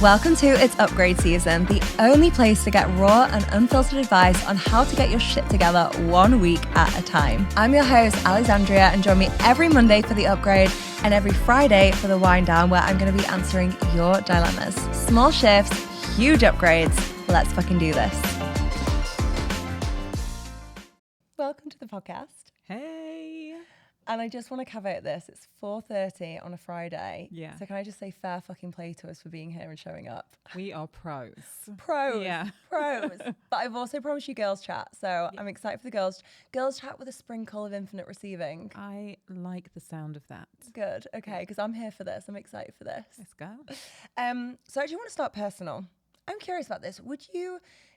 Welcome to It's Upgrade Season, the only place to get raw and unfiltered advice on how to get your shit together 1 week at a time. I'm your host, Alexandria, and join me every Monday for The Upgrade and every Friday for The Wind Down, where I'm going to be answering your dilemmas. Small shifts, huge upgrades. Let's fucking do this. Welcome to the podcast. Hey. And I just want to caveat this. It's 4:30 on a Friday. Yeah. So can I just say fair fucking play to us for being here and showing up? We are pros. Pros. Yeah. Pros. But I've also promised you girls chat. So I'm excited for the girls chat with a sprinkle of infinite receiving. I like the sound of that. Good. Okay. Because I'm here for this. I'm excited for this. Let's go. So I do want to start personal. I'm curious about this.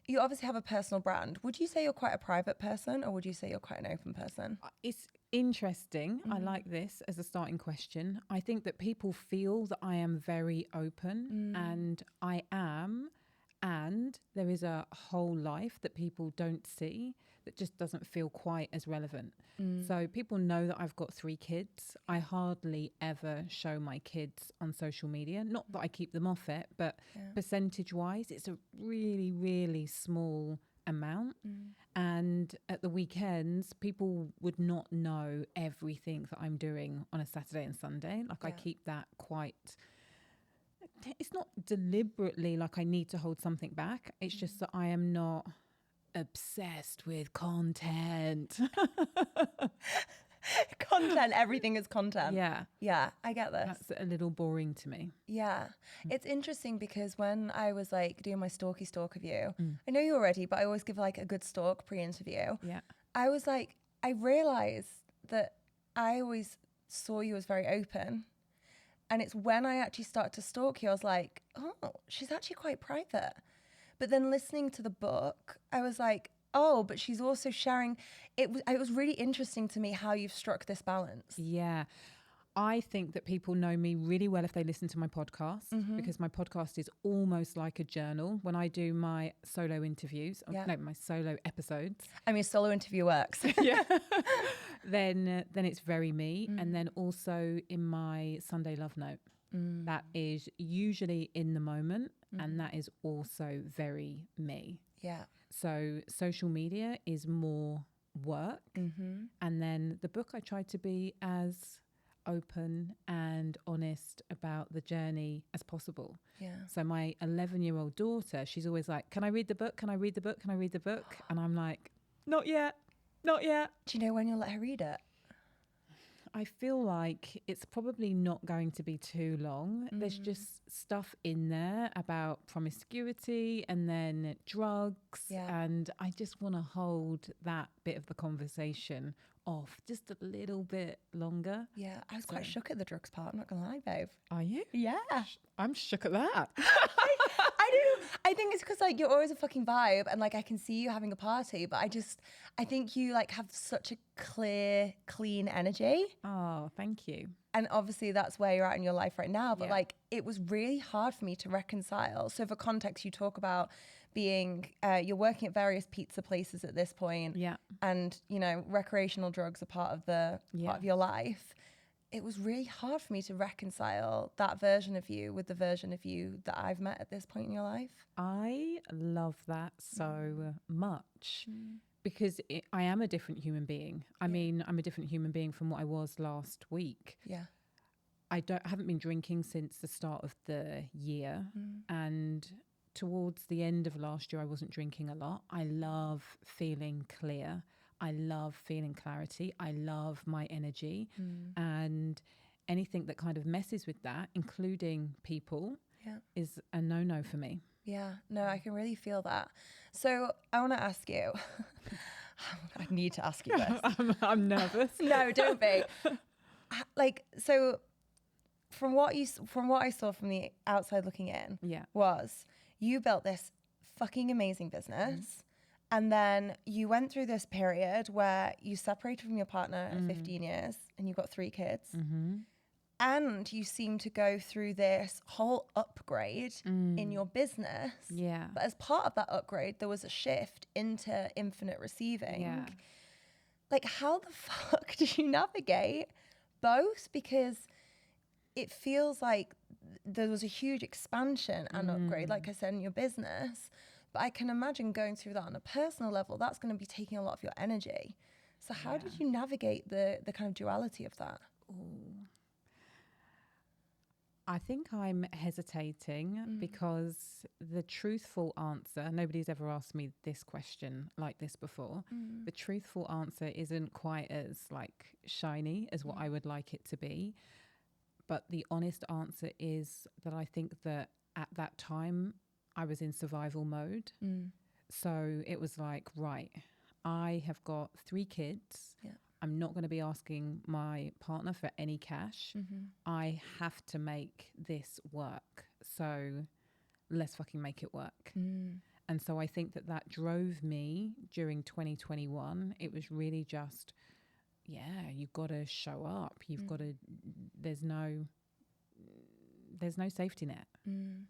You obviously have a personal brand. Would you say you're quite a private person, or would you say you're quite an open person? It's interesting. I like this as a starting question. I think that people feel that I am very open, and I am. And there is a whole life that people don't see that just doesn't feel quite as relevant. So people know that I've got 3 kids. I hardly ever show my kids on social media. Not that I keep them off it, but percentage-wise, it's a really, really small amount. And at the weekends, people would not know everything that I'm doing on a Saturday and Sunday. I keep that quite... It's not deliberately like I need to hold something back. It's just that I am not obsessed with content. Content, everything is content. Yeah. Yeah, I get this. That's a little boring to me. Yeah. It's interesting because when I was doing my stalky stalk of you, I know you already, but I always give a good stalk pre-interview. Yeah. I realized that I always saw you as very open. And it's when I actually started to stalk you, I was like, oh, she's actually quite private. But then listening to the book, I was like, oh, but she's also sharing. It was really interesting to me how you've struck this balance. Yeah. I think that people know me really well if they listen to my podcast, because my podcast is almost like a journal. When I do my solo interviews, my solo episodes. I mean, solo interview works. Yeah. Then it's very me. And then also in my Sunday love note, that is usually in the moment, and that is also very me. Yeah. So social media is more work. And then the book, I try to be as open and honest about the journey as possible. Yeah. So my 11-year-old daughter, she's always like, can I read the book? Can I read the book? Can I read the book? And I'm like, not yet. Not yet. Do you know when you'll let her read it? I feel like it's probably not going to be too long. There's just stuff in there about promiscuity and then drugs. Yeah. And I just want to hold that bit of the conversation off just a little bit longer. Yeah. I was quite shook at the drugs part. I'm not going to lie, babe. Are you? Yeah. I'm shook at that. I do. I think it's because you're always a fucking vibe, and I can see you having a party, but I think you have such a clear, clean energy. Oh, thank you. And obviously that's where you're at in your life right now. But it was really hard for me to reconcile. So for context, you talk about being, you're working at various pizza places at this point. Yeah. And, recreational drugs are part of your life. It was really hard for me to reconcile that version of you with the version of you that I've met at this point in your life. I love that so much because I am a different human being. I mean, I'm a different human being from what I was last week. Yeah. I haven't been drinking since the start of the year. And towards the end of last year, I wasn't drinking a lot. I love feeling clear. I love feeling clarity. I love my energy. And anything that kind of messes with that, including people, is a no-no for me. Yeah, no, I can really feel that. So I want to ask you, I need to ask you this. I'm nervous. No, don't be. So from what I saw from the outside looking in, was you built this fucking amazing business. And then you went through this period where you separated from your partner at 15 years and you got 3 kids. And you seem to go through this whole upgrade in your business. Yeah. But as part of that upgrade, there was a shift into infinite receiving. Yeah. How the fuck did you navigate both? Because it feels like there was a huge expansion and upgrade, like I said, in your business. But I can imagine going through that on a personal level, that's going to be taking a lot of your energy. So how did you navigate the kind of duality of that? Ooh. I think I'm hesitating because the truthful answer, nobody's ever asked me this question like this before. The truthful answer isn't quite as like shiny as what I would like it to be. But the honest answer is that I think that at that time I was in survival mode. So it was like, right, I have got 3 kids. Yeah. I'm not going to be asking my partner for any cash. I have to make this work. So let's fucking make it work. And so I think that drove me during 2021. It was really just, you've got to show up. You've got to, there's no safety net.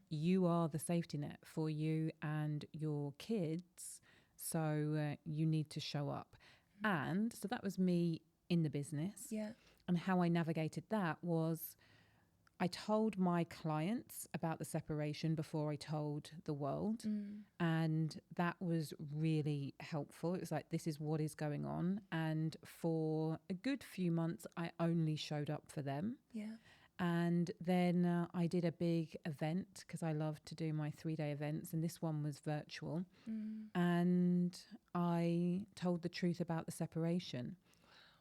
You are the safety net for you and your kids. So you need to show up. And so that was me in the business. Yeah. And how I navigated that was I told my clients about the separation before I told the world. And that was really helpful. It was like, this is what is going on. And for a good few months, I only showed up for them. Yeah. And then I did a big event because I love to do my 3-day events. And this one was virtual. And I told the truth about the separation.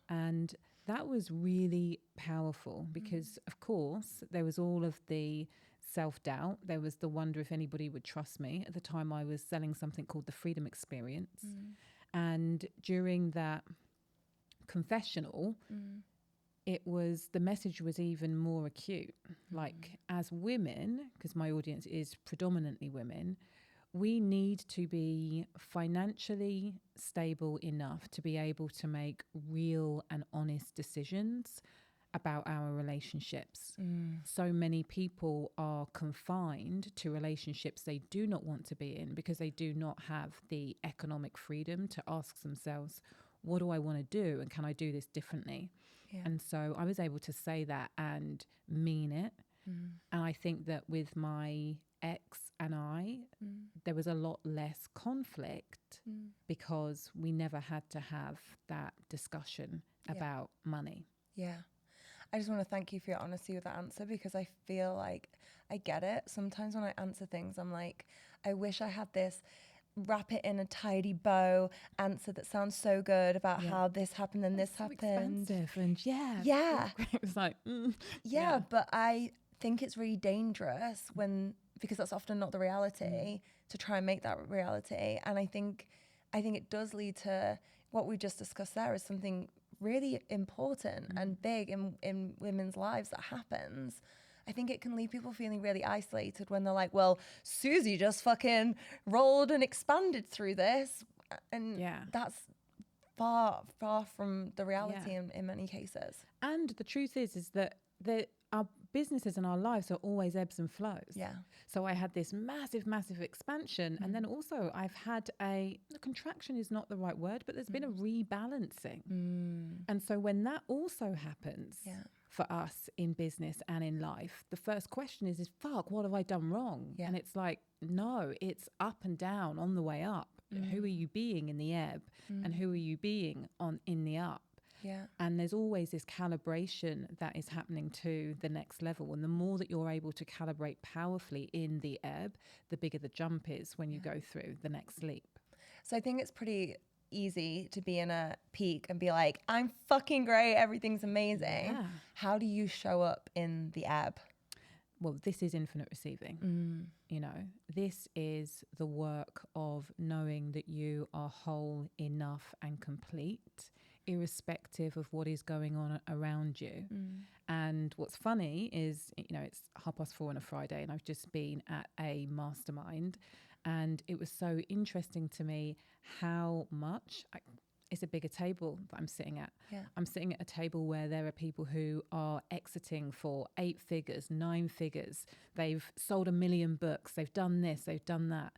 And that was really powerful because, of course, there was all of the self-doubt. There was the wonder if anybody would trust me. At the time, I was selling something called the Freedom Experience. And during that confessional, the message was even more acute. Like, as women, because my audience is predominantly women, we need to be financially stable enough to be able to make real and honest decisions about our relationships. So many people are confined to relationships they do not want to be in because they do not have the economic freedom to ask themselves, what do I want to do? And can I do this differently? Yeah. And so I was able to say that and mean it. And I think that with my ex and I, there was a lot less conflict because we never had to have that discussion about money. Yeah. I just want to thank you for your honesty with that answer because I feel like I get it. Sometimes when I answer things, I'm like, I wish I had this wrap it in a tidy bow answer that sounds so good about how this happened and this happened. Expensive and it was like but I think it's really dangerous because that's often not the reality to try and make that reality. And I think it does lead to what we just discussed there is something really important and big in women's lives that happens. I think it can leave people feeling really isolated when they're like, well, Susie just fucking rolled and expanded through this. And that's far, far from the reality in many cases. And the truth is that our businesses and our lives are always ebbs and flows. Yeah. So I had this massive, massive expansion. And then also I've had the contraction is not the right word, but there's been a rebalancing. And so when that also happens for us in business and in life, the first question is fuck, what have I done wrong? Yeah. And it's like, no, it's up and down on the way up. Who are you being in the ebb and who are you being in the up? Yeah. And there's always this calibration that is happening to the next level. And the more that you're able to calibrate powerfully in the ebb, the bigger the jump is when you go through the next leap. So I think it's pretty easy to be in a peak and be like, I'm fucking great, everything's amazing. Yeah. How do you show up in the ebb? Well, this is infinite receiving. You know, this is the work of knowing that you are whole, enough and complete, irrespective of what is going on around you. And what's funny is, you know, it's 4:30 on a Friday and I've just been at a mastermind and it was so interesting to me how much it's a bigger table that I'm sitting at. Yeah. I'm sitting at a table where there are people who are exiting for 8 figures, 9 figures. They've sold 1 million books. They've done this, they've done that.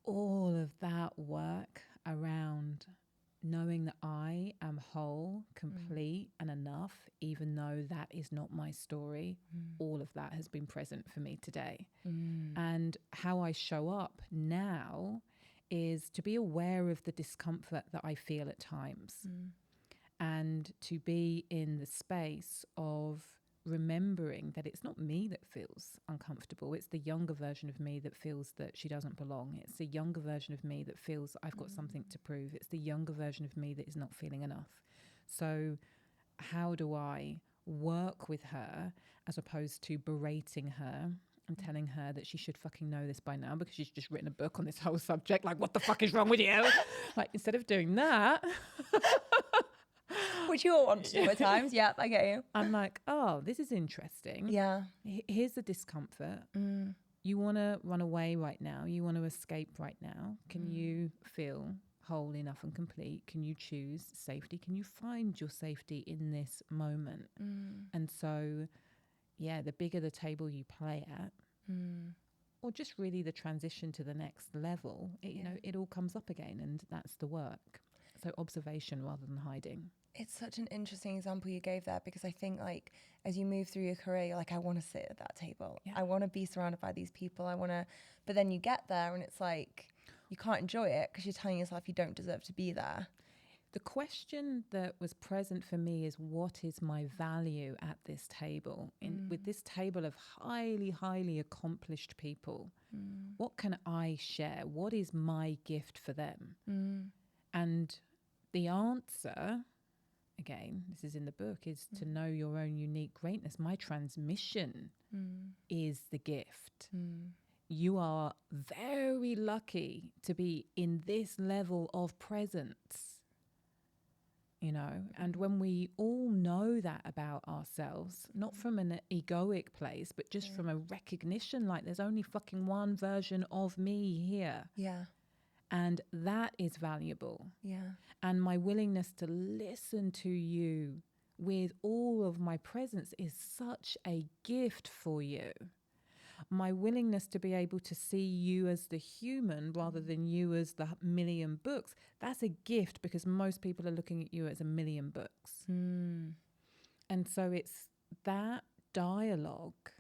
All of that work around knowing that I am whole, complete and enough, even though that is not my story, all of that has been present for me today. And how I show up now is to be aware of the discomfort that I feel at times, and to be in the space of remembering that it's not me that feels uncomfortable. It's the younger version of me that feels that she doesn't belong. It's the younger version of me that feels I've got something to prove. It's the younger version of me that is not feeling enough. So how do I work with her as opposed to berating her and telling her that she should fucking know this by now because she's just written a book on this whole subject? Like, what the fuck is wrong with you? Like, instead of doing that... Which you all want to do at times. Yeah, I get you. I'm like, oh, this is interesting. Yeah. Here's the discomfort. You want to run away right now. You want to escape right now. Can you feel whole enough and complete? Can you choose safety? Can you find your safety in this moment? And so, yeah, the bigger the table you play at, or just really the transition to the next level, you know, it all comes up again, and that's the work. So observation rather than hiding. It's such an interesting example you gave there, because I think, like, as you move through your career, you're like, I want to sit at that table. Yeah. I want to be surrounded by these people. But then you get there and it's like, you can't enjoy it because you're telling yourself you don't deserve to be there. The question that was present for me is, what is my value at this table? With this table of highly, highly accomplished people, what can I share? What is my gift for them? And the answer, again, this is in the book, is to know your own unique greatness. My transmission is the gift. You are very lucky to be in this level of presence, you know. And when we all know that about ourselves, not from an egoic place, but just from a recognition, like there's only fucking one version of me here. Yeah. And that is valuable. Yeah. And my willingness to listen to you with all of my presence is such a gift for you. My willingness to be able to see you as the human rather than you as the million books, that's a gift, because most people are looking at you as a million books. And so it's that dialogue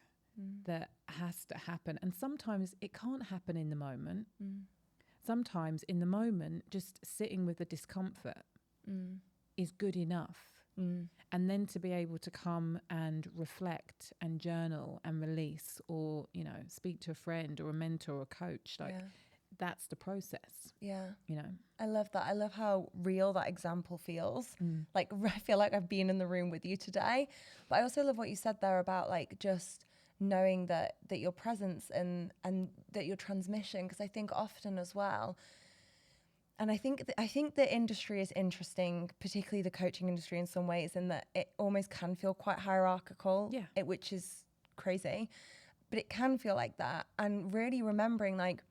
that has to happen. And sometimes it can't happen in the moment. Sometimes in the moment, just sitting with the discomfort is good enough. And then to be able to come and reflect and journal and release, or, you know, speak to a friend or a mentor or a coach, like that's the process. Yeah. You know, I love that. I love how real that example feels. Like, I feel like I've been in the room with you today. But I also love what you said there about, like, just knowing that your presence and that your transmission, because I think often as well, and I think the industry is interesting, particularly the coaching industry in some ways, in that it almost can feel quite hierarchical, which is crazy, but it can feel like that. And really remembering, like,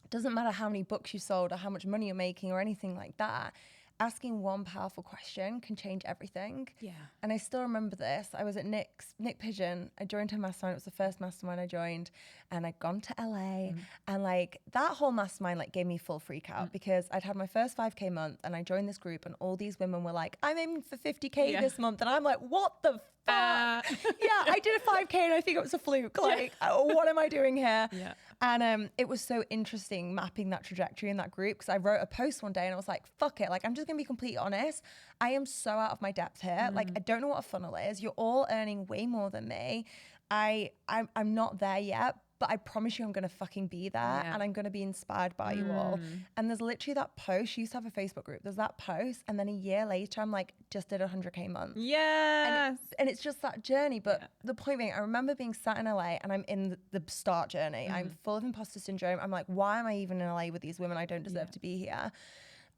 it doesn't matter how many books you sold or how much money you're making or anything like that, asking one powerful question can change everything. Yeah. And I still remember this. I was at Nick Pigeon. I joined her mastermind. It was the first mastermind I joined. And I'd gone to LA. And, like, that whole mastermind, like, gave me full freak out because I'd had my first 5K month and I joined this group and all these women were like, I'm aiming for 50K this month. And I'm like, what the fuck? I did a 5K and I think it was a fluke. Like, what am I doing here? Yeah. And it was so interesting mapping that trajectory in that group, because I wrote a post one day and I was like, fuck it. Like, I'm just going to be completely honest. I am so out of my depth here. Like, I don't know what a funnel is. You're all earning way more than me. I'm not there yet, but I promise you I'm going to fucking be there and I'm going to be inspired by you all. And there's literally that post. She used to have a Facebook group. There's that post. And then a year later, I'm like, just did 100K month. Yes. And it's just that journey. But the point being, I remember being sat in LA and I'm in the start journey. I'm full of imposter syndrome. I'm like, why am I even in LA with these women? I don't deserve to be here.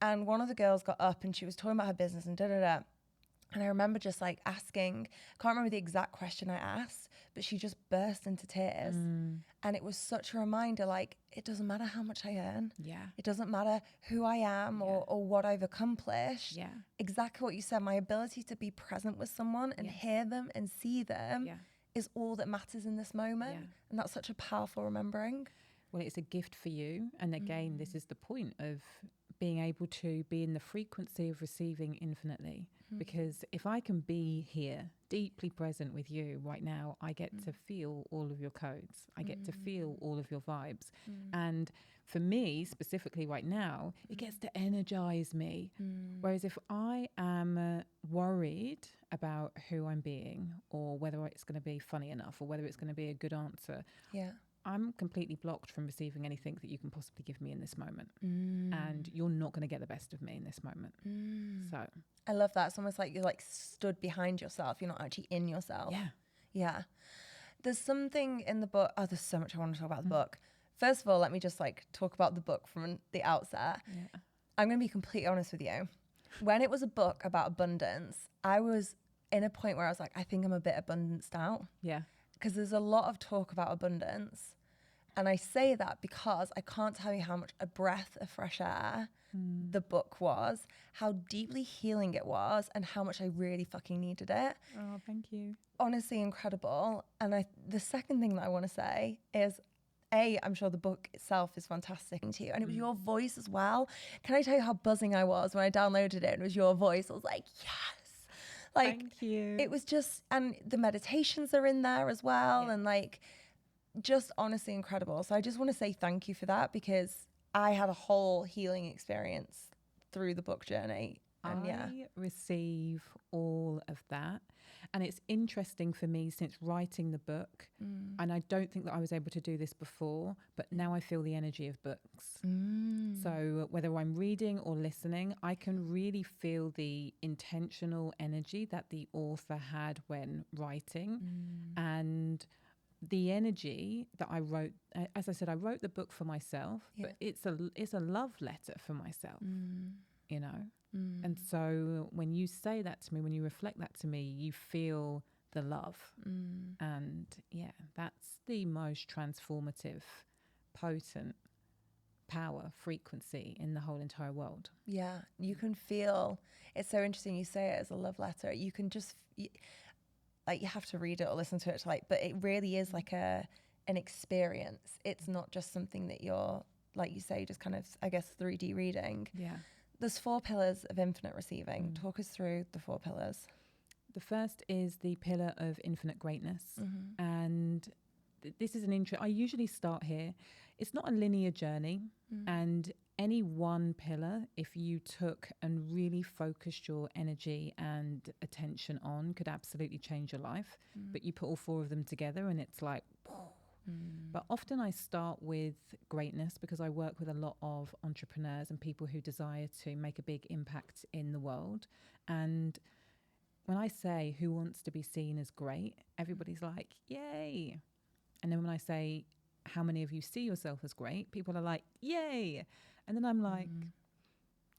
And one of the girls got up and she was talking about her business and da-da-da. And I remember just, like, asking, I can't remember the exact question I asked, but she just burst into tears. And it was such a reminder, like, it doesn't matter how much I earn. Yeah. It doesn't matter who I am or what I've accomplished. Yeah. Exactly what you said, my ability to be present with someone and hear them and see them is all that matters in this moment. Yeah. And that's such a powerful remembering. Well, it's a gift for you. And again, this is the point of being able to be in the frequency of receiving infinitely. Because if I can be here, deeply present with you right now, I get to feel all of your codes. I get to feel all of your vibes. And for me, specifically right now, it gets to energize me. Whereas if I am worried about who I'm being, or whether it's going to be funny enough, or whether it's going to be a good answer, I'm completely blocked from receiving anything that you can possibly give me in this moment. And you're not going to get the best of me in this moment. So I love that. It's almost like you're like stood behind yourself. You're not actually in yourself. Yeah. There's something in the book. Oh, there's so much I want to talk about the book. First of all, let me just like talk about the book from the outset. I'm going to be completely honest with you. When it was a book about abundance, I was in a point where I was like, I think I'm a bit abundanced out. Because there's a lot of talk about abundance. And I say that because I can't tell you how much a breath of fresh air the book was, how deeply healing it was, and how much I really fucking needed it. Oh, thank you. Honestly, incredible. And the second thing that I want to say is, I'm sure the book itself is fantastic to you. And it was your voice as well. Can I tell you how buzzing I was when I downloaded it and it was your voice? I was like, yes. Like, thank you. It was just, and the meditations are in there as well. And like, just honestly incredible. So I just want to say thank you for that, because I had a whole healing experience through the book journey. And I receive all of that. And it's interesting for me since writing the book, and I don't think that I was able to do this before, but now I feel the energy of books. So whether I'm reading or listening, I can really feel the intentional energy that the author had when writing. And the energy that I wrote, as I said, I wrote the book for myself, but it's a love letter for myself, you know? And so when you say that to me, when you reflect that to me, you feel the love. And that's the most transformative, potent power, frequency in the whole entire world. Yeah, you can feel, it's so interesting you say it as a love letter. You can just, like, you have to read it or listen to it to like, but it really is like an experience. It's not just something that you're, like you say, just kind of, I guess, 3D reading. There's 4 pillars of infinite receiving. Talk us through the 4 pillars. The first is the pillar of infinite greatness. And this is I usually start here. It's not a linear journey. And any one pillar, if you took and really focused your energy and attention on, could absolutely change your life. But you put all 4 of them together and it's like, But often I start with greatness because I work with a lot of entrepreneurs and people who desire to make a big impact in the world. And when I say who wants to be seen as great, everybody's like, yay. And then when I say, how many of you see yourself as great? People are like, yay. And then I'm like,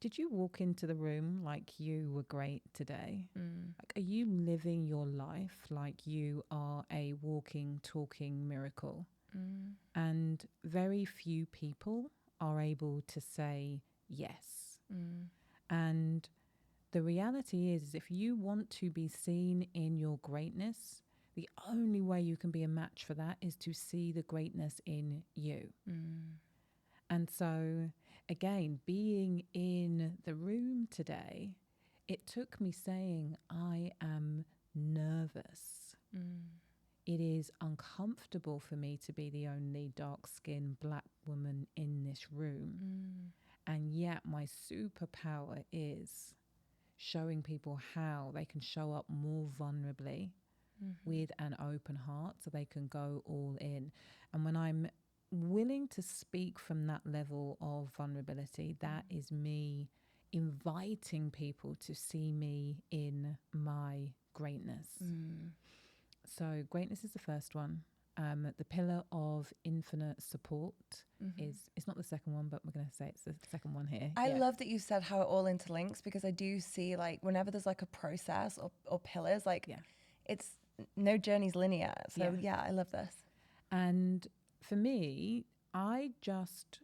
did you walk into the room like you were great today? Like, are you living your life like you are a walking, talking miracle? And very few people are able to say yes. And the reality is, if you want to be seen in your greatness, the only way you can be a match for that is to see the greatness in you. And so, again, being in the room today, it took me saying, I am nervous. It is uncomfortable for me to be the only dark-skinned black woman in this room. And yet my superpower is showing people how they can show up more vulnerably with an open heart so they can go all in. And when I'm willing to speak from that level of vulnerability, that is me inviting people to see me in my greatness. So greatness is the first one. The pillar of infinite support it's not the second one, but we're going to say it's the second one here. I love that you said how it all interlinks, because I do see, like, whenever there's like a process or pillars, like it's no journey's linear. So I love this. And for me, I just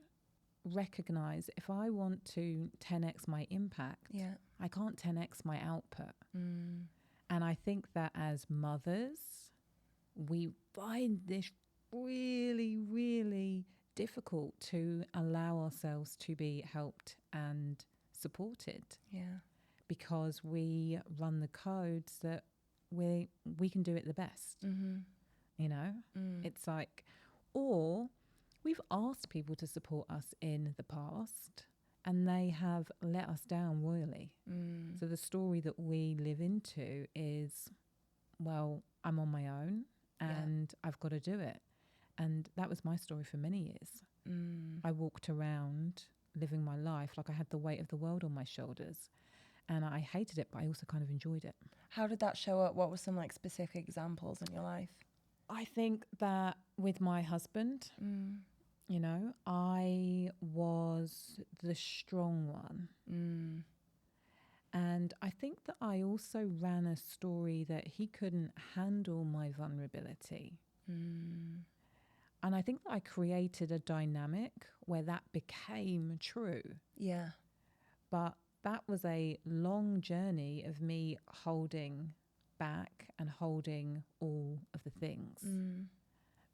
recognize if I want to 10x my impact, I can't 10x my output. And I think that as mothers, we find this really, really difficult to allow ourselves to be helped and supported. Yeah. Because we run the codes that we can do it the best. You know, it's like, or we've asked people to support us in the past and they have let us down royally. So the story that we live into is, well, I'm on my own and I've got to do it. And that was my story for many years. I walked around living my life like I had the weight of the world on my shoulders. And I hated it, but I also kind of enjoyed it. How did that show up? What were some like specific examples in your life? I think that with my husband, you know, I was the strong one. And I think that I also ran a story that he couldn't handle my vulnerability. And I think that I created a dynamic where that became true. Yeah. But that was a long journey of me holding back and holding all of the things.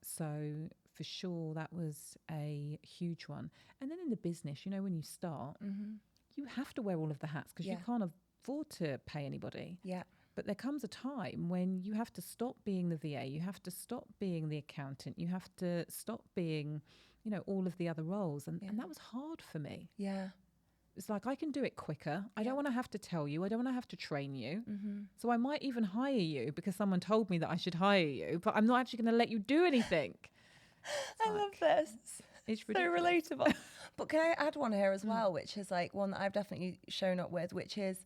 So for sure, that was a huge one. And then in the business, you know, when you start, you have to wear all of the hats because you can't afford to pay anybody. Yeah. But there comes a time when you have to stop being the VA, you have to stop being the accountant, you have to stop being, you know, all of the other roles. And that was hard for me. Yeah. It's like, I can do it quicker. I don't want to have to tell you. I don't want to have to train you. So I might even hire you because someone told me that I should hire you, but I'm not actually going to let you do anything. I love this. It's ridiculous. So relatable. But can I add one here as well, which is like one that I've definitely shown up with, which is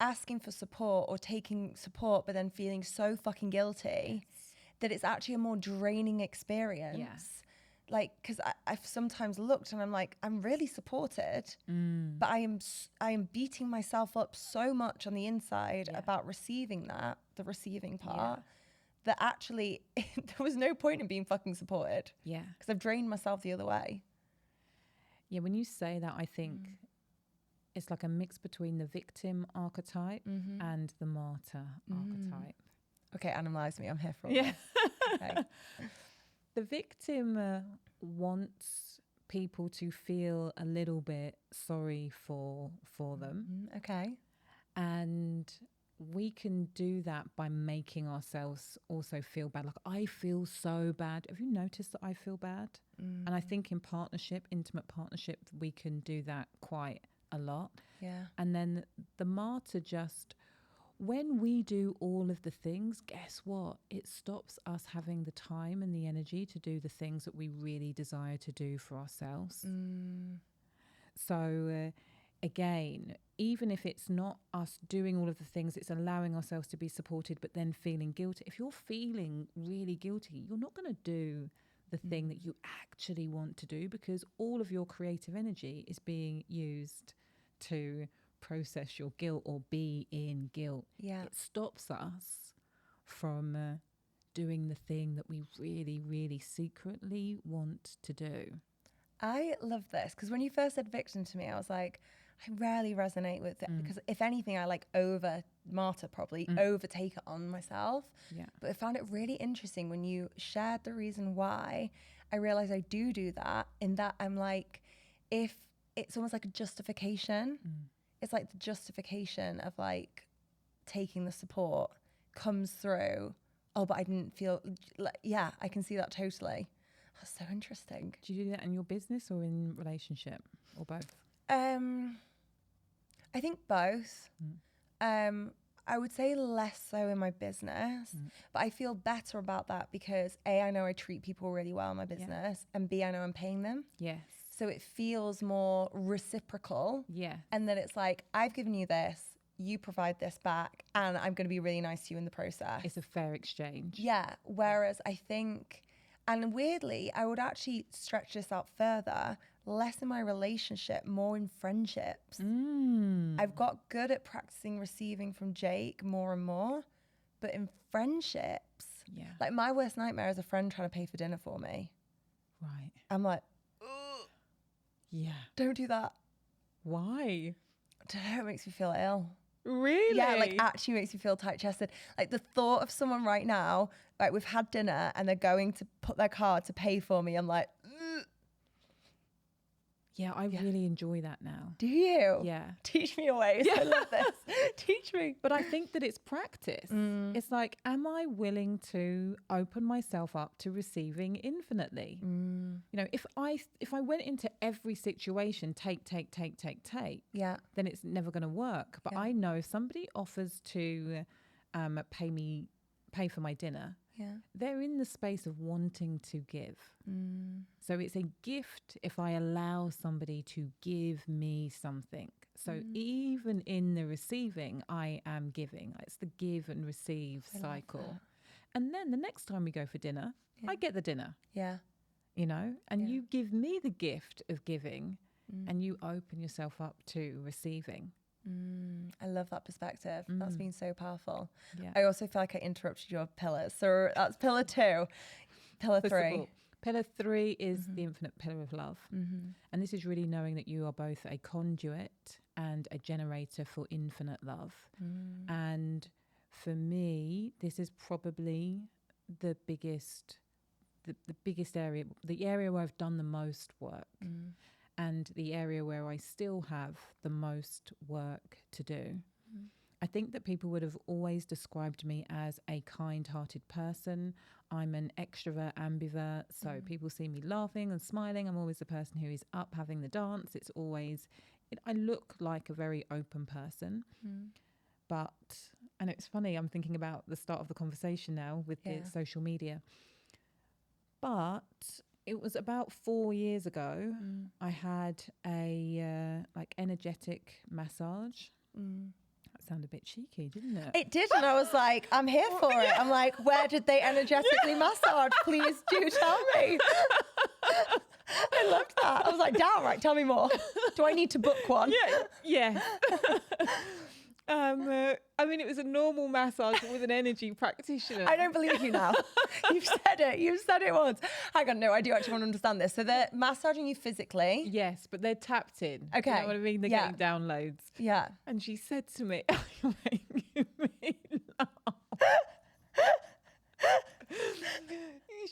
asking for support or taking support, but then feeling so fucking guilty that it's actually a more draining experience. Yeah. Like, because I've sometimes looked and I'm like, I'm really supported, but I am beating myself up so much on the inside about receiving that, the receiving part, that actually there was no point in being fucking supported. Yeah. Because I've drained myself the other way. Yeah, when you say that, I think it's like a mix between the victim archetype and the martyr archetype. Okay, analyze me. I'm here for all this. Okay. The victim wants people to feel a little bit sorry for them. Okay. And we can do that by making ourselves also feel bad. Like, I feel so bad. Have you noticed that I feel bad? And I think in partnership, intimate partnership, we can do that quite a lot. Yeah. And then the martyr just, when we do all of the things, guess what? It stops us having the time and the energy to do the things that we really desire to do for ourselves. So again, even if it's not us doing all of the things, it's allowing ourselves to be supported, but then feeling guilty. If you're feeling really guilty, you're not going to do the thing that you actually want to do, because all of your creative energy is being used to process your guilt or be in guilt. Yeah. It stops us from doing the thing that we really, really secretly want to do. I love this because when you first said victim to me, I was like, I rarely resonate with it because if anything, I like overtake it on myself. Yeah. But I found it really interesting when you shared the reason why. I realized I do that, in that I'm like, if it's almost like a justification. It's like the justification of like taking the support comes through. Oh, but I didn't feel like, yeah, I can see that totally. That's so interesting. Do you do that in your business or in relationship or both? I think both. I would say less so in my business, but I feel better about that because A, I know I treat people really well in my business, and B, I know I'm paying them. Yes. So it feels more reciprocal. Yeah. And then it's like, I've given you this, you provide this back, and I'm going to be really nice to you in the process. It's a fair exchange. Yeah. Whereas I think, and weirdly, I would actually stretch this out further, less in my relationship, more in friendships. I've got good at practicing receiving from Jake more and more, but in friendships, like my worst nightmare is a friend trying to pay for dinner for me. Right. I'm like, yeah. Don't do that. Why? I don't know, it makes me feel ill. Really? Yeah, like actually makes me feel tight-chested. Like the thought of someone right now, like we've had dinner and they're going to put their card to pay for me, I'm like, ugh. Yeah, I really enjoy that now. Do you? Yeah. Teach me your ways. I love this. Teach me. But I think that it's practice. It's like, am I willing to open myself up to receiving infinitely? You know, if I went into every situation, take, Yeah. then it's never going to work. But I know if somebody offers to pay for my dinner, they're in the space of wanting to give. So it's a gift if I allow somebody to give me something. So even in the receiving, I am giving. It's the give and receive cycle. And then the next time we go for dinner, I get the dinner. Yeah. You know, and you give me the gift of giving and you open yourself up to receiving. I love that perspective. That's been so powerful. Yeah. I also feel like I interrupted your pillars. So that's pillar 2. Pillar 3. Pillar 3 is the infinite pillar of love. And this is really knowing that you are both a conduit and a generator for infinite love. And for me, this is probably the biggest area, the area where I've done the most work. And the area where I still have the most work to do. I think that people would have always described me as a kind-hearted person. I'm an extrovert, ambivert, so people see me laughing and smiling. I'm always the person who is up having the dance. It's always, I look like a very open person. But, and it's funny, I'm thinking about the start of the conversation now with the social media. But it was about 4 years ago, I had a energetic massage. That sounded a bit cheeky, didn't it? It did, and I was like, I'm here for it. I'm like, where did they energetically massage? Please do tell me. I loved that. I was like, damn, right, tell me more. Do I need to book one? Yeah. I mean, it was a normal massage with an energy practitioner. I don't believe you now. You've said it. You've said it once. Hang on, no, I do actually want to understand this. So they're massaging you physically? Yes, but they're tapped in. Okay. You know what I mean? They're getting downloads. Yeah. And she said to me, you're making me laugh.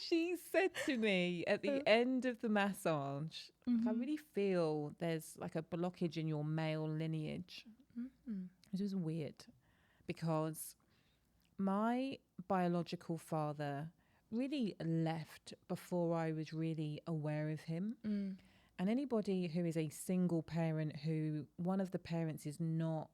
She said to me at the end of the massage, I really feel there's like a blockage in your male lineage. It was weird because my biological father really left before I was really aware of him. And anybody who is a single parent who one of the parents is not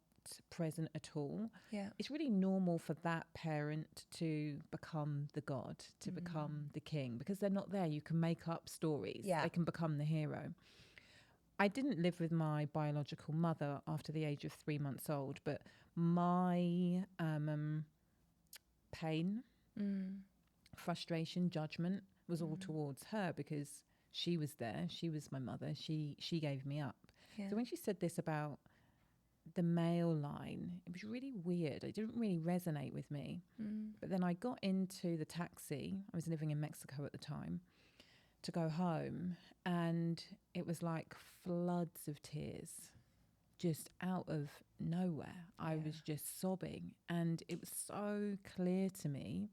present at all, it's really normal for that parent to become the god, to become the king, because they're not there. You can make up stories. They can become the hero. I didn't live with my biological mother after the age of 3 months old, but my pain, frustration, judgment was all towards her because she was there. She was my mother. She gave me up. So when she said this about the male line, it was really weird. It didn't really resonate with me. But then I got into the taxi. I was living in Mexico at the time, to go home, and it was like floods of tears just out of nowhere. I was just sobbing, and it was so clear to me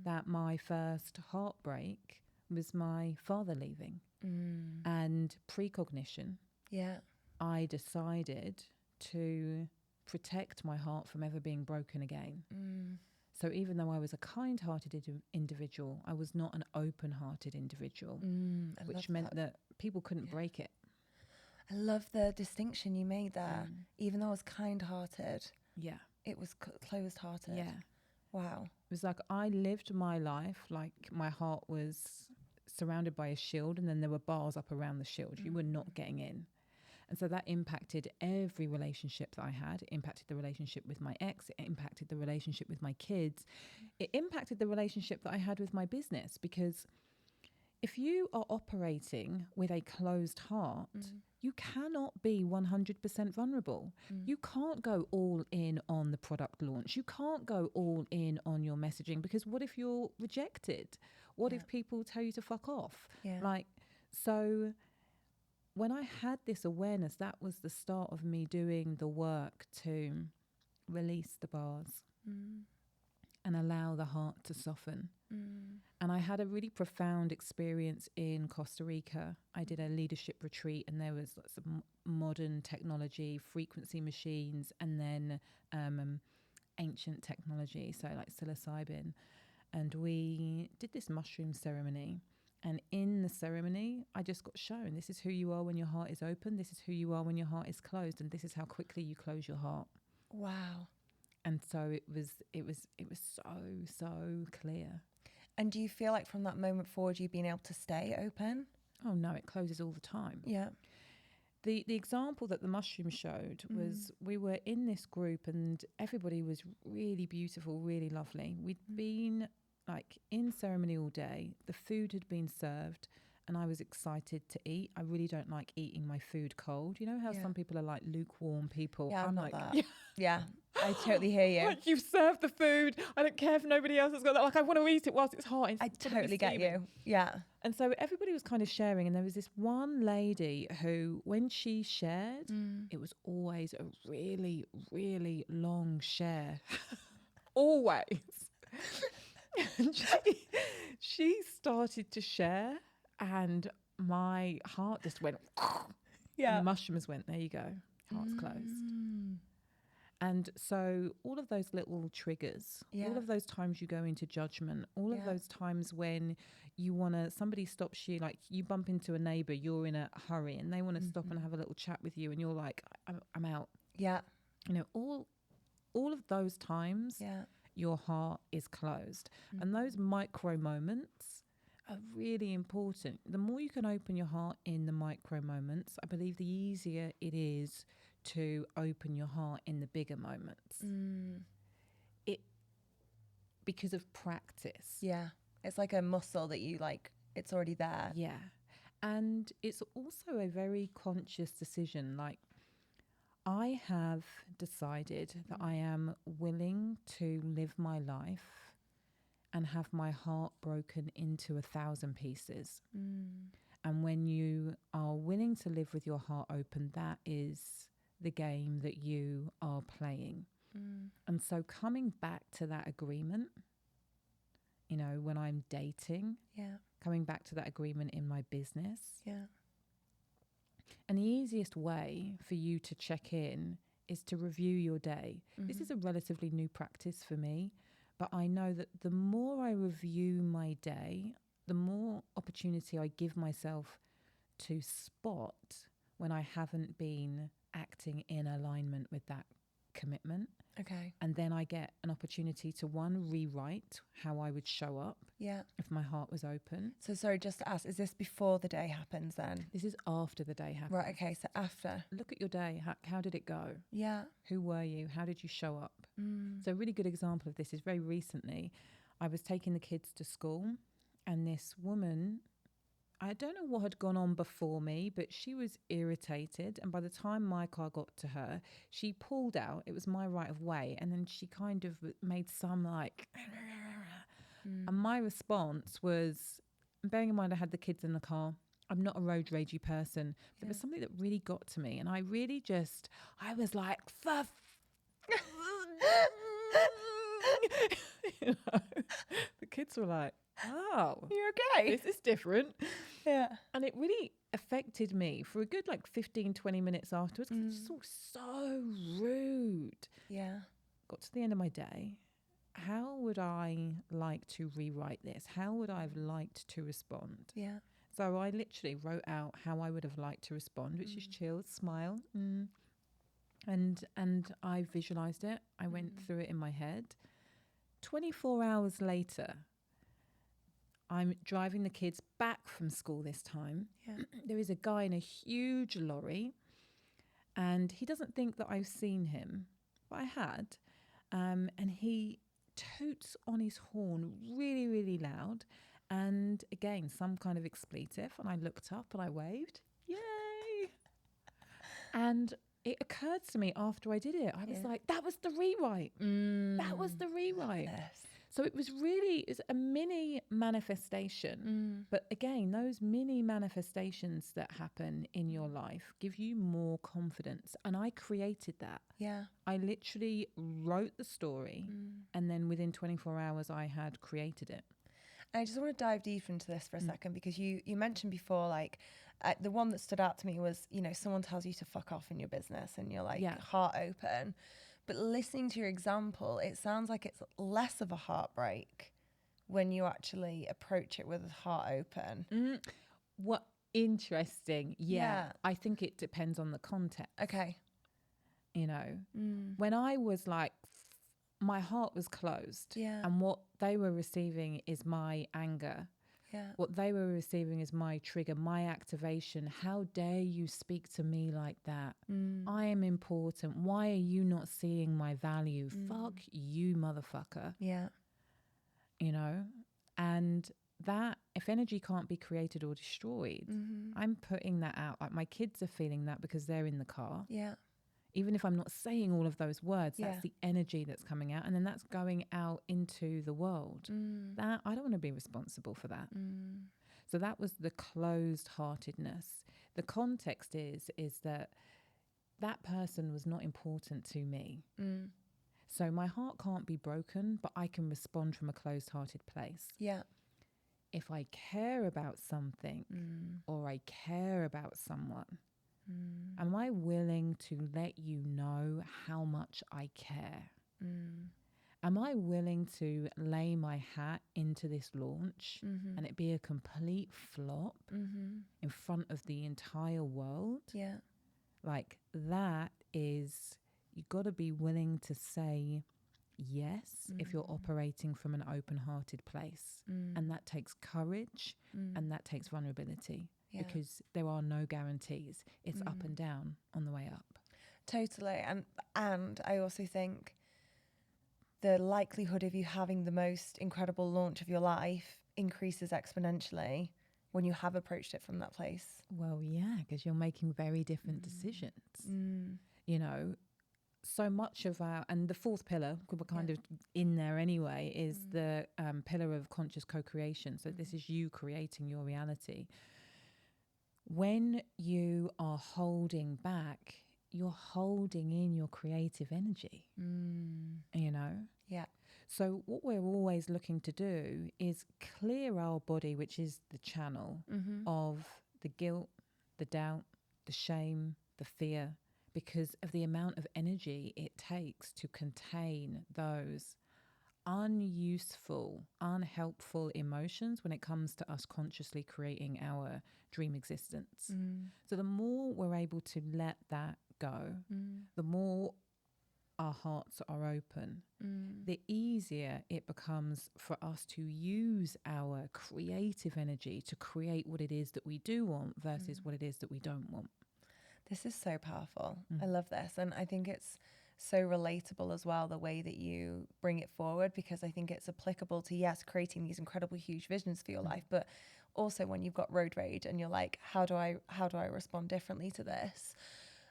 that my first heartbreak was my father leaving. And precognition, I decided to protect my heart from ever being broken again. So even though I was a kind-hearted individual, I was not an open-hearted individual, which meant that people couldn't break it. I love the distinction you made there. Even though I was kind-hearted, it was closed-hearted. Wow. It was like I lived my life like my heart was surrounded by a shield, and then there were bars up around the shield. You were not getting in. And so that impacted every relationship that I had. It impacted the relationship with my ex. It impacted the relationship with my kids. It impacted the relationship that I had with my business, because if you are operating with a closed heart, you cannot be 100% vulnerable. You can't go all in on the product launch. You can't go all in on your messaging, because what if you're rejected? What if people tell you to fuck off? So when I had this awareness, that was the start of me doing the work to release the bars and allow the heart to soften. And I had a really profound experience in Costa Rica. I did a leadership retreat, and there was lots of modern technology, frequency machines, and then ancient technology, so like psilocybin. And we did this mushroom ceremony. And in the ceremony, I just got shown, this is who you are when your heart is open. This is who you are when your heart is closed. And this is how quickly you close your heart. Wow. And so it was so clear. And do you feel like from that moment forward, you've been able to stay open? Oh no, it closes all the time. Yeah. The example that the mushroom showed was we were in this group and everybody was really beautiful, really lovely. We'd been like in ceremony all day. The food had been served and I was excited to eat. I really don't like eating my food cold. You know how some people are like lukewarm people? Yeah, I'm not like, that. Yeah, I totally hear you. Like, you've served the food. I don't care if nobody else has got that. Like, I want to eat it whilst it's hot. I totally get you. Yeah. And so everybody was kind of sharing. And there was this one lady who, when she shared, it was always a really, really long share. Always. And she started to share and my heart just went, yeah. And the mushrooms went, there you go, heart's closed. And so all of those little triggers, all of those times you go into judgment, all of those times when you want to, somebody stops you, like you bump into a neighbour, you're in a hurry and they want to stop and have a little chat with you and you're like, I'm out. Yeah. You know, all of those times, your heart is closed. And those micro moments are really important. The more you can open your heart in the micro moments, I believe the easier it is to open your heart in the bigger moments. Because of practice. Yeah. It's like a muscle that you like, it's already there. Yeah. And it's also a very conscious decision. Like, I have decided that I am willing to live my life and have my heart broken into 1,000 pieces. And when you are willing to live with your heart open, that is the game that you are playing. And so coming back to that agreement, you know, when I'm dating, coming back to that agreement in my business. And the easiest way for you to check in is to review your day. This is a relatively new practice for me, but I know that the more I review my day, the more opportunity I give myself to spot when I haven't been acting in alignment with that commitment. Okay. And then I get an opportunity to, one, rewrite how I would show up if my heart was open. So sorry, just to ask, is this before the day happens then? This is after the day happens. Right, okay, so after. Look at your day. How did it go? Yeah. Who were you? How did you show up? So a really good example of this is very recently, I was taking the kids to school and this woman, I don't know what had gone on before me, but she was irritated. And by the time my car got to her, she pulled out. It was my right of way. And then she kind of made some like... And my response was, bearing in mind I had the kids in the car, I'm not a road ragey person. There was something that really got to me. And I really just, I was like, you know, the kids were like, oh, you're okay. This is different. Yeah. And it really affected me for a good like 15, 20 minutes afterwards. It was so rude. Yeah. Got to the end of my day. How would I like to rewrite this? How would I have liked to respond? Yeah. So I literally wrote out how I would have liked to respond, which is chill, smile. And I visualized it. I went through it in my head. 24 hours later, I'm driving the kids back from school this time. Yeah. There is a guy in a huge lorry and he doesn't think that I've seen him, but I had. And he toots on his horn really, really loud. And again, some kind of expletive. And I looked up and I waved. Yay! And it occurred to me after I did it, I was like, that was the rewrite. That was the rewrite. So it was a mini manifestation. But again, those mini manifestations that happen in your life give you more confidence. And I created that. Yeah. I literally wrote the story and then within 24 hours I had created it. I just want to dive deeper into this for a second, because you mentioned before, like, the one that stood out to me was, you know, someone tells you to fuck off in your business and you're like heart open. But listening to your example, it sounds like it's less of a heartbreak when you actually approach it with a heart open. What interesting. Yeah. I think it depends on the context. Okay. You know, when I was like, my heart was closed. Yeah. And what they were receiving is my anger. Yeah. What they were receiving is my trigger, my activation. How dare you speak to me like that? I am important. Why are you not seeing my value? Fuck you, motherfucker. Yeah. You know? And that, if energy can't be created or destroyed, I'm putting that out. Like, my kids are feeling that because they're in the car. Yeah. Even if I'm not saying all of those words, that's the energy that's coming out. And then that's going out into the world. That, I don't want to be responsible for that. So that was the closed-heartedness. The context is that person was not important to me. So my heart can't be broken, but I can respond from a closed-hearted place. Yeah. If I care about something or I care about someone, am I willing to let you know how much I care? Am I willing to lay my hat into this launch and it be a complete flop in front of the entire world? Yeah. Like, that is, you've got to be willing to say yes if you're operating from an open-hearted place. And that takes courage and that takes vulnerability. Yeah. Because there are no guarantees. It's up and down on the way up. Totally. And I also think the likelihood of you having the most incredible launch of your life increases exponentially when you have approached it from that place. Well, yeah, because you're making very different decisions. You know, so much of our, and the fourth pillar, we're kind of in there anyway, is the pillar of conscious co-creation. So this is you creating your reality. When you are holding back, you're holding in your creative energy, you know? Yeah. So what we're always looking to do is clear our body, which is the channel of the guilt, the doubt, the shame, the fear, because of the amount of energy it takes to contain those unuseful, unhelpful emotions when it comes to us consciously creating our dream existence. So the more we're able to let that go, the more our hearts are open, the easier it becomes for us to use our creative energy to create what it is that we do want versus what it is that we don't want. This is so powerful. I love this. And I think it's so relatable as well, the way that you bring it forward, because I think it's applicable to, yes, creating these incredible huge visions for your life, but also when you've got road rage and you're like, how do I respond differently to this?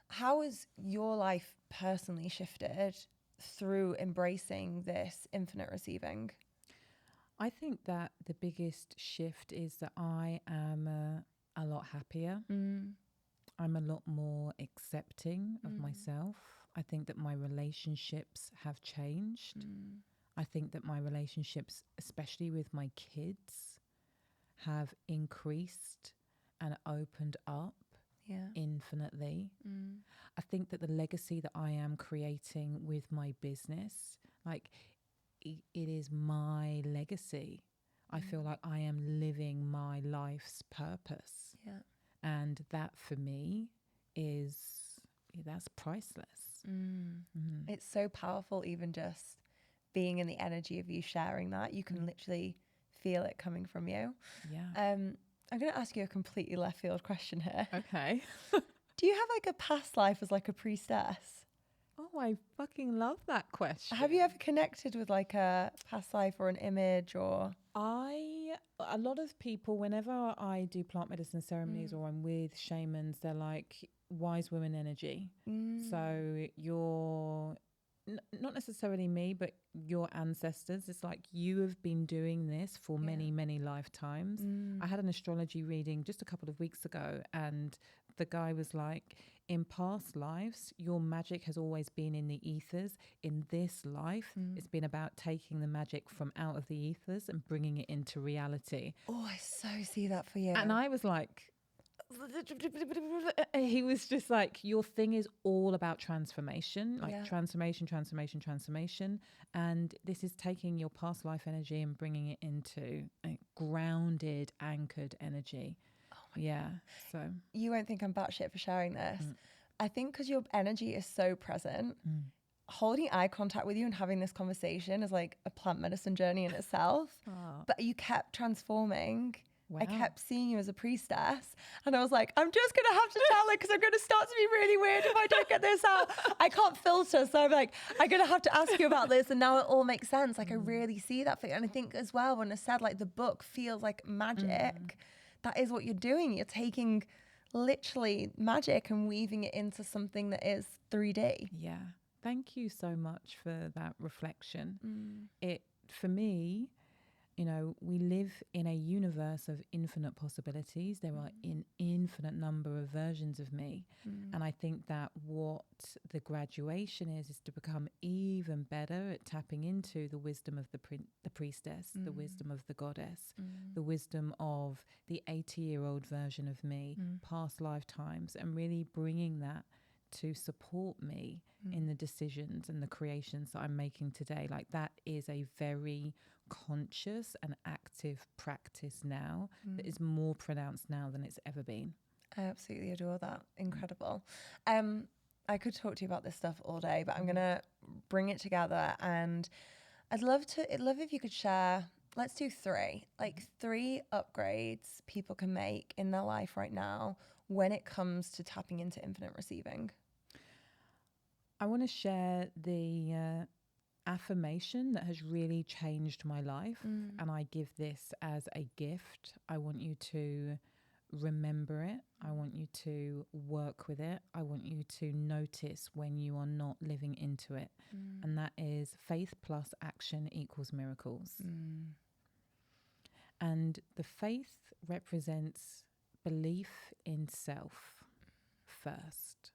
How has your life personally shifted through embracing this infinite receiving? I think that the biggest shift is that I am a lot happier. I'm a lot more accepting of myself. I think that my relationships have changed. I think that my relationships, especially with my kids, have increased and opened up infinitely. I think that the legacy that I am creating with my business, like, it is my legacy. I feel like I am living my life's purpose. Yeah. And that for me that's priceless. It's so powerful, even just being in the energy of you sharing that. You can literally feel it coming from you. Yeah. I'm going to ask you a completely left field question here. Okay. Do you have like a past life as like a priestess? Oh, I fucking love that question. Have you ever connected with like a past life or an image or? A lot of people, whenever I do plant medicine ceremonies or I'm with shamans, they're like wise woman energy. So you're not necessarily me, but your ancestors. It's like you have been doing this for many, many lifetimes. I had an astrology reading just a couple of weeks ago, and the guy was like, in past lives, your magic has always been in the ethers. In this life, it's been about taking the magic from out of the ethers and bringing it into reality. Oh, I so see that for you. And I was like, he was just like, your thing is all about transformation, like transformation. And this is taking your past life energy and bringing it into a grounded, anchored energy. So you won't think I'm batshit for sharing this. I think because your energy is so present, holding eye contact with you and having this conversation is like a plant medicine journey in itself. But you kept transforming. Wow. I kept seeing you as a priestess, and I was like, I'm just going to have to tell her because I'm going to start to be really weird if I don't get this out. I can't filter. So I'm like, I'm going to have to ask you about this. And now it all makes sense. Like I really see that for you. And I think as well, when I said like the book feels like magic, that is what you're doing. You're taking literally magic and weaving it into something that is 3D. Yeah. Thank you so much for that reflection. For me, you know, we live in a universe of infinite possibilities. There are an infinite number of versions of me. And I think that what the graduation is to become even better at tapping into the wisdom of the priestess, the wisdom of the goddess, the wisdom of the 80-year-old version of me, past lifetimes, and really bringing that to support me in the decisions and the creations that I'm making today. Like that is a very conscious and active practice now that is more pronounced now than it's ever been. I absolutely adore that. Incredible. I could talk to you about this stuff all day, but I'm going to bring it together, and I'd love if you could share, let's do 3 upgrades people can make in their life right now when it comes to tapping into infinite receiving. I want to share the affirmation that has really changed my life, and I give this as a gift. I want you to remember it. I want you to work with it. I want you to notice when you are not living into it. And that is faith plus action equals miracles. And the faith represents belief in self first.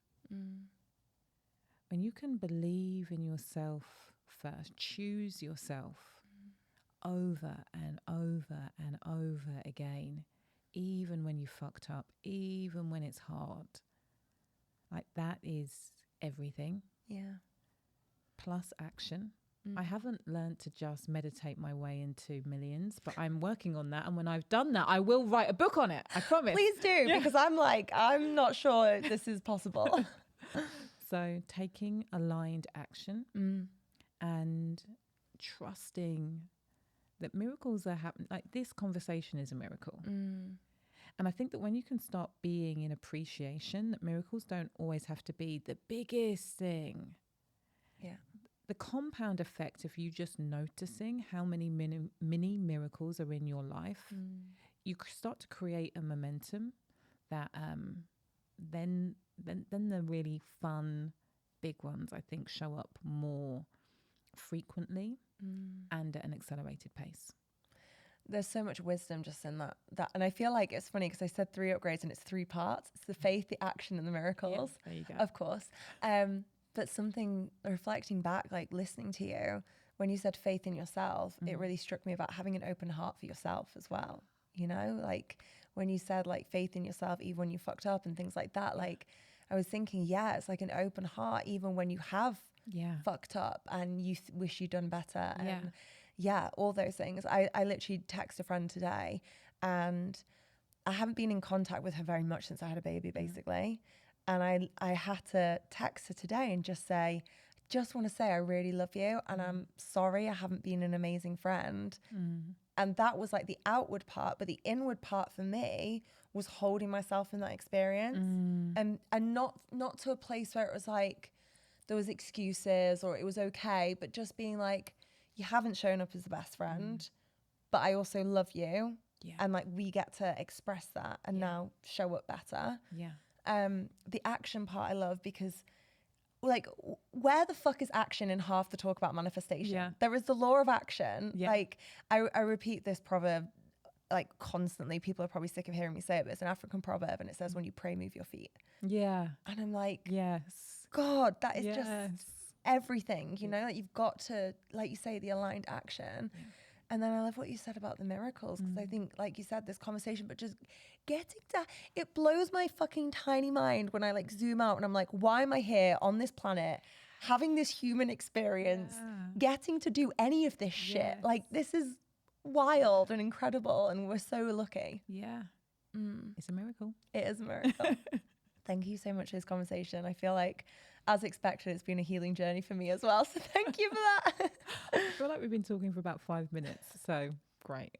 When you can believe in yourself first, choose yourself over and over and over again, even when you fucked up, even when it's hard. Like that is everything. Yeah. Plus action. I haven't learned to just meditate my way into millions, but I'm working on that. And when I've done that, I will write a book on it. I promise. Please do, because I'm not sure this is possible. So taking aligned action and trusting that miracles are happening. Like this conversation is a miracle. And I think that when you can start being in appreciation, that miracles don't always have to be the biggest thing. Yeah. The compound effect of you just noticing how many mini miracles are in your life, you start to create a momentum that then the really fun big ones, I think, show up more frequently and at an accelerated pace. There's so much wisdom just in that. And I feel like it's funny because I said 3 upgrades and it's 3 parts. It's the faith, the action, and the miracles. Yeah, there you go. Of course. But something, reflecting back, like listening to you, when you said faith in yourself, it really struck me about having an open heart for yourself as well. You know, like when you said like faith in yourself, even when you fucked up and things like that, like I was thinking, it's like an open heart, even when you have fucked up and you wish you'd done better. And all those things. I literally texted a friend today, and I haven't been in contact with her very much since I had a baby, basically. And I had to text her today and just say, just want to say I really love you, and I'm sorry I haven't been an amazing friend. And that was like the outward part, but the inward part for me was holding myself in that experience, and not to a place where it was like there was excuses or it was okay, but just being like, you haven't shown up as the best friend, but I also love you, and like we get to express that and now show up better. The action part I love, because like, where the fuck is action in half the talk about manifestation? Yeah. There is the law of action. Yeah. Like, I repeat this proverb like constantly. People are probably sick of hearing me say it, but it's an African proverb, and it says, when you pray, move your feet. Yeah. And I'm like, yes, God, that is just everything, you know, like you've got to, like you say, the aligned action. Yeah. And then I love what you said about the miracles, because I think, like you said, this conversation, but just getting to, it blows my fucking tiny mind when I like zoom out and I'm like, why am I here on this planet having this human experience, getting to do any of this shit? Like, this is wild and incredible, and we're so lucky. Yeah. It's a miracle. It is a miracle. Thank you so much for this conversation. I feel like, as expected, it's been a healing journey for me as well. So thank you for that. I feel like we've been talking for about 5 minutes. So great.